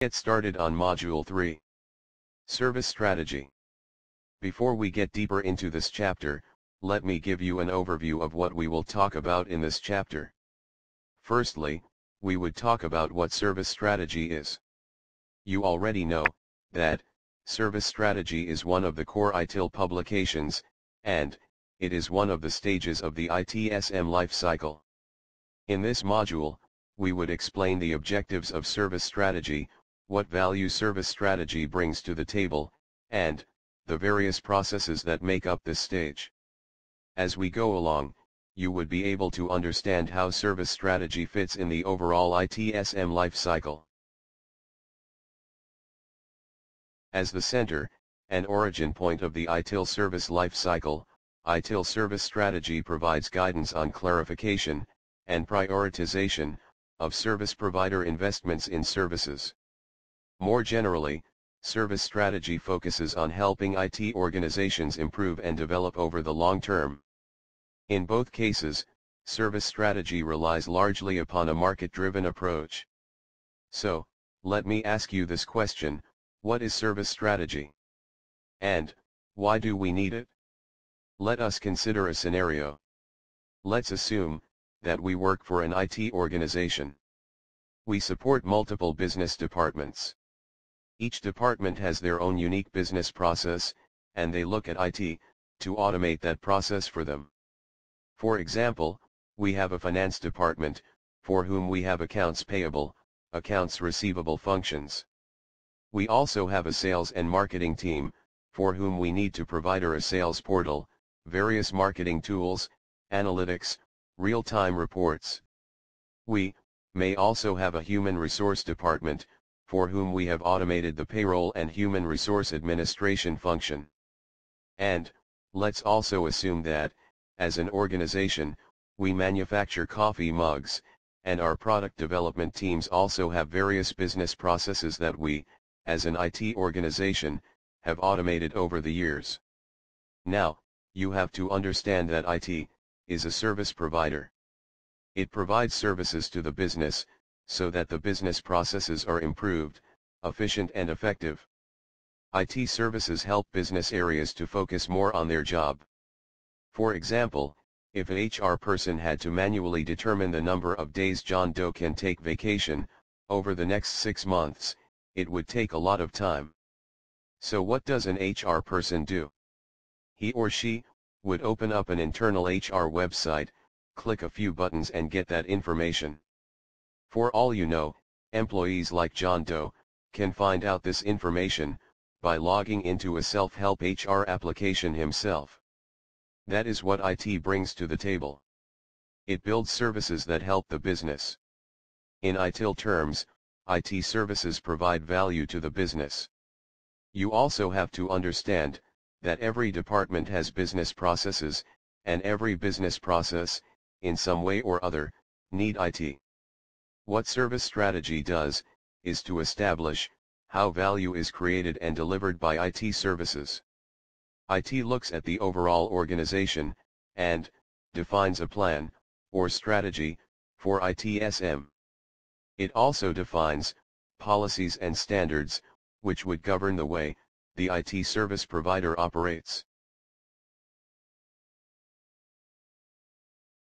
Get started on Module 3. Service Strategy. Before we get deeper into this chapter, let me give you an overview of what we will talk about in this chapter. Firstly, we would talk about what service strategy is. You already know that service strategy is one of the core ITIL publications, and it is one of the stages of the ITSM life cycle. In this module, we would explain the objectives of service strategy, what value service strategy brings to the table, and the various processes that make up this stage. As we go along, you would be able to understand how service strategy fits in the overall ITSM life cycle. As the center and origin point of the ITIL service life cycle, ITIL service strategy provides guidance on clarification and prioritization of service provider investments in services. More generally, service strategy focuses on helping IT organizations improve and develop over the long term. In both cases, service strategy relies largely upon a market-driven approach. So, let me ask you this question: what is service strategy? And why do we need it? Let us consider a scenario. Let's assume that we work for an IT organization. We support multiple business departments. Each department has their own unique business process, and they look at IT to automate that process for them. For example, we have a finance department, for whom we have accounts payable, accounts receivable functions. We also have a sales and marketing team, for whom we need to provide a sales portal, various marketing tools, analytics, real-time reports. We may also have a human resource department, for whom we have automated the payroll and human resource administration function. And let's also assume that, as an organization, we manufacture coffee mugs, and our product development teams also have various business processes that we, as an IT organization, have automated over the years. Now, you have to understand that IT is a service provider. It provides services to the business, so that the business processes are improved, efficient and effective. IT services help business areas to focus more on their job. For example, if an HR person had to manually determine the number of days John Doe can take vacation over the next 6 months, it would take a lot of time. So what does an HR person do? He or she would open up an internal HR website, click a few buttons and get that information. For all you know, employees like John Doe can find out this information by logging into a self-help HR application himself. That is what IT brings to the table. It builds services that help the business. In ITIL terms, IT services provide value to the business. You also have to understand that every department has business processes, and every business process, in some way or other, need IT. What service strategy does, is to establish how value is created and delivered by IT services. IT looks at the overall organization, and defines a plan, or strategy, for ITSM. It also defines policies and standards, which would govern the way the IT service provider operates.